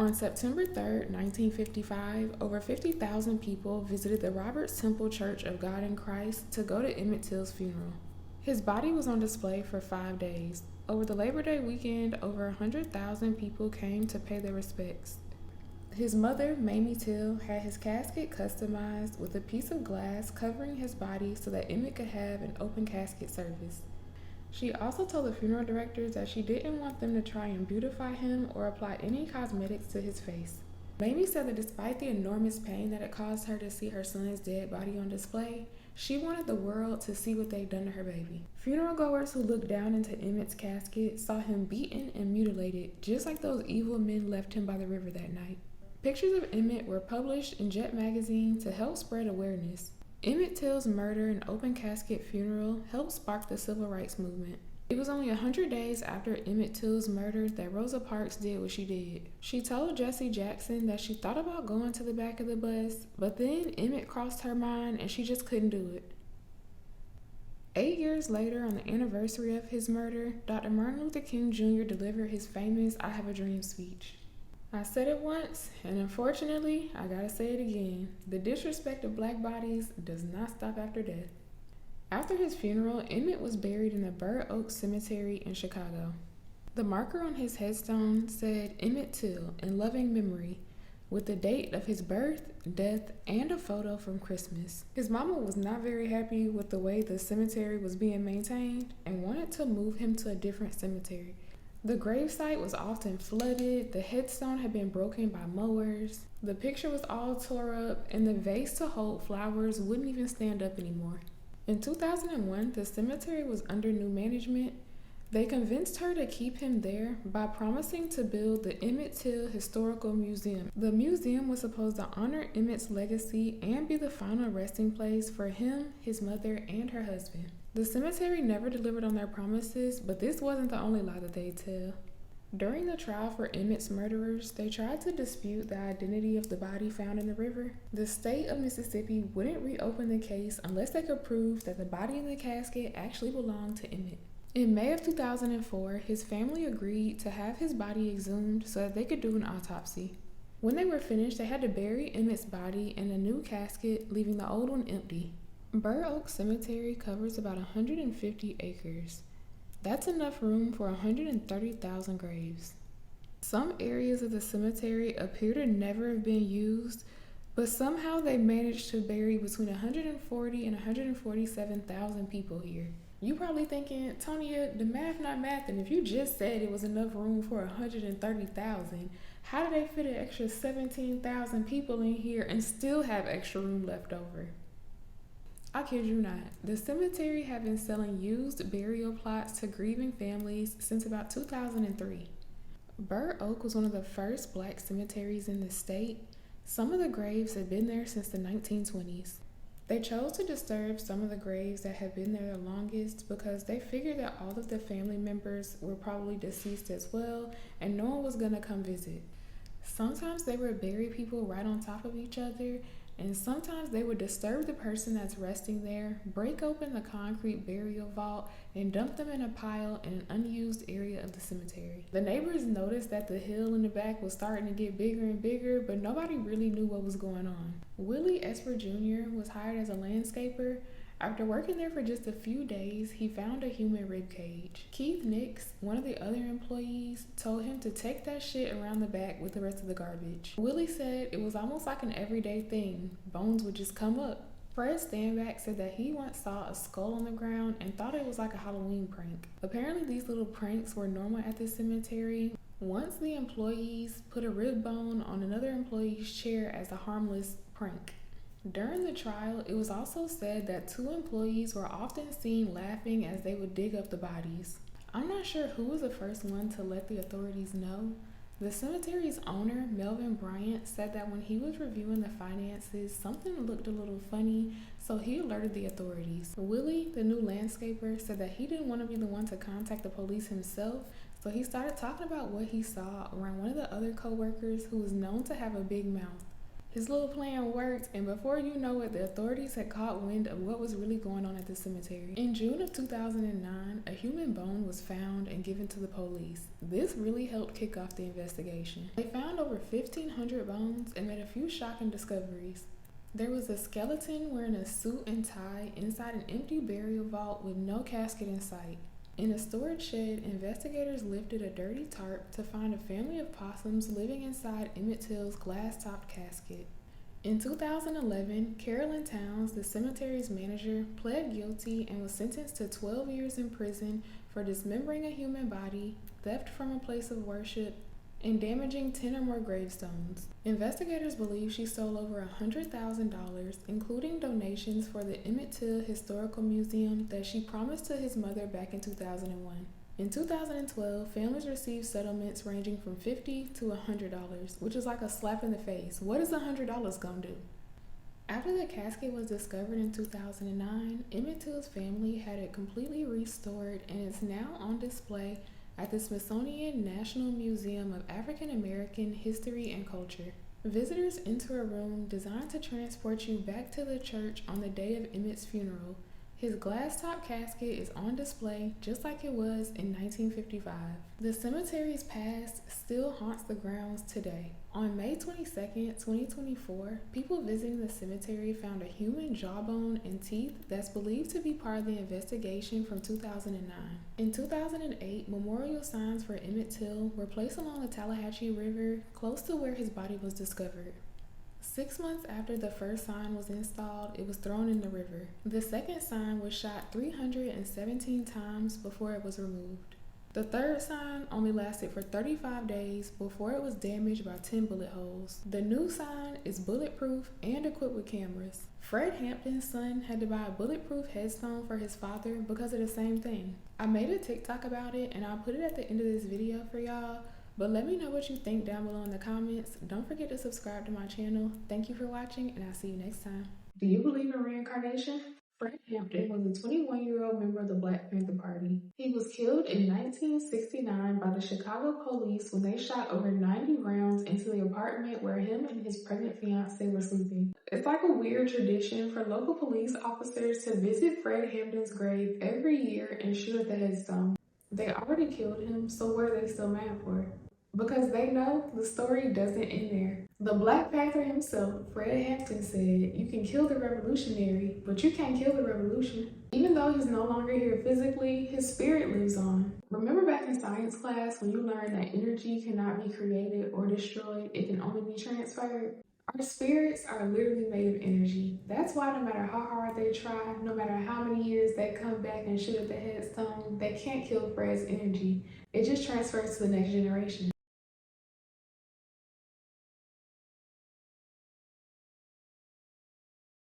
On September 3rd, 1955, over 50,000 people visited the Roberts Temple Church of God in Christ to go to Emmett Till's funeral. His body was on display for 5 days. Over the Labor Day weekend, over 100,000 people came to pay their respects. His mother, Mamie Till, had his casket customized with a piece of glass covering his body so that Emmett could have an open casket service. She also told the funeral directors that she didn't want them to try and beautify him or apply any cosmetics to his face. Mamie said that despite the enormous pain that it caused her to see her son's dead body on display, she wanted the world to see what they'd done to her baby. Funeral goers who looked down into Emmett's casket saw him beaten and mutilated, just like those evil men left him by the river that night. Pictures of Emmett were published in Jet magazine to help spread awareness. Emmett Till's murder and open casket funeral helped spark the civil rights movement. It was only 100 days after Emmett Till's murder that Rosa Parks did what she did. She told Jesse Jackson that she thought about going to the back of the bus, but then Emmett crossed her mind and she just couldn't do it. 8 years later, on the anniversary of his murder, Dr. Martin Luther King Jr. delivered his famous I Have a Dream speech. I said it once, and unfortunately, I gotta say it again. The disrespect of black bodies does not stop after death. After his funeral, Emmett was buried in the Burr Oak Cemetery in Chicago. The marker on his headstone said Emmett Till in loving memory, with the date of his birth, death, and a photo from Christmas. His mama was not very happy with the way the cemetery was being maintained and wanted to move him to a different cemetery. The gravesite was often flooded, the headstone had been broken by mowers, the picture was all tore up, and the vase to hold flowers wouldn't even stand up anymore. In 2001, the cemetery was under new management. They convinced her to keep him there by promising to build the Emmett Till Historical Museum. The museum was supposed to honor Emmett's legacy and be the final resting place for him, his mother, and her husband. The cemetery never delivered on their promises, but this wasn't the only lie that they tell. During the trial for Emmett's murderers, they tried to dispute the identity of the body found in the river. The state of Mississippi wouldn't reopen the case unless they could prove that the body in the casket actually belonged to Emmett. In May of 2004, his family agreed to have his body exhumed so that they could do an autopsy. When they were finished, they had to bury Emmett's body in a new casket, leaving the old one empty. Burr Oak Cemetery covers about 150 acres. That's enough room for 130,000 graves. Some areas of the cemetery appear to never have been used, but somehow they managed to bury between 140 and 147,000 people here. You probably thinking, Tonya, the math not mathing. If you just said it was enough room for 130,000, how did they fit an extra 17,000 people in here and still have extra room left over? I kid you not. The cemetery had been selling used burial plots to grieving families since about 2003. Burr Oak was one of the first black cemeteries in the state. Some of the graves had been there since the 1920s. They chose to disturb some of the graves that had been there the longest because they figured that all of the family members were probably deceased as well and no one was going to come visit. Sometimes they would bury people right on top of each other, and sometimes they would disturb the person that's resting there, break open the concrete burial vault, and dump them in a pile in an unused area of the cemetery. The neighbors noticed that the hill in the back was starting to get bigger and bigger, but nobody really knew what was going on. Willie Esper Jr. was hired as a landscaper. After working there for just a few days, he found a human rib cage. Keith Nix, one of the other employees, told him to take that shit around the back with the rest of the garbage. Willie said it was almost like an everyday thing. Bones would just come up. Fred Stanback said that he once saw a skull on the ground and thought it was like a Halloween prank. Apparently these little pranks were normal at the cemetery. Once the employees put a rib bone on another employee's chair as a harmless prank. During the trial, it was also said that 2 employees were often seen laughing as they would dig up the bodies. I'm not sure who was the first one to let the authorities know. The cemetery's owner, Melvin Bryant, said that when he was reviewing the finances, something looked a little funny, so he alerted the authorities. Willie, the new landscaper, said that he didn't want to be the one to contact the police himself, so he started talking about what he saw around one of the other co-workers who was known to have a big mouth. His little plan worked, and before you know it, the authorities had caught wind of what was really going on at the cemetery. In June of 2009, a human bone was found and given to the police. This really helped kick off the investigation. They found over 1,500 bones and made a few shocking discoveries. There was a skeleton wearing a suit and tie inside an empty burial vault with no casket in sight. In a storage shed, investigators lifted a dirty tarp to find a family of possums living inside Emmett Till's glass-topped casket. In 2011, Carolyn Towns, the cemetery's manager, pled guilty and was sentenced to 12 years in prison for dismembering a human body, theft from a place of worship, and damaging 10 or more gravestones. Investigators believe she stole over $100,000, including donations for the Emmett Till Historical Museum that she promised to his mother back in 2001. In 2012, families received settlements ranging from $50 to $100, which is like a slap in the face. What is $100 gonna do? After the casket was discovered in 2009, Emmett Till's family had it completely restored and is now on display at the Smithsonian National Museum of African American History and Culture. Visitors enter a room designed to transport you back to the church on the day of Emmett's funeral. His glass-top casket is on display just like it was in 1955. The cemetery's past still haunts the grounds today. On May 22, 2024, people visiting the cemetery found a human jawbone and teeth that's believed to be part of the investigation from 2009. In 2008, memorial signs for Emmett Till were placed along the Tallahatchie River, close to where his body was discovered. 6 months after the first sign was installed, it was thrown in the river. The second sign was shot 317 times before it was removed. The third sign only lasted for 35 days before it was damaged by 10 bullet holes. The new sign is bulletproof and equipped with cameras. Fred Hampton's son had to buy a bulletproof headstone for his father because of the same thing. I made a TikTok about it and I'll put it at the end of this video for y'all. But let me know what you think down below in the comments. Don't forget to subscribe to my channel. Thank you for watching, and I'll see you next time. Do you believe in reincarnation? Fred Hampton was a 21-year-old member of the Black Panther Party. He was killed in 1969 by the Chicago police when they shot over 90 rounds into the apartment where him and his pregnant fiancée were sleeping. It's like a weird tradition for local police officers to visit Fred Hampton's grave every year and shoot at the headstone. They already killed him, so what are they still mad for? Because they know the story doesn't end there. The Black Panther himself, Fred Hampton, said, "You can kill the revolutionary, but you can't kill the revolution." Even though he's no longer here physically, his spirit lives on. Remember back in science class when you learned that energy cannot be created or destroyed, it can only be transferred? Our spirits are literally made of energy. That's why no matter how hard they try, no matter how many years they come back and shoot at the headstone, they can't kill Fred's energy. It just transfers to the next generation.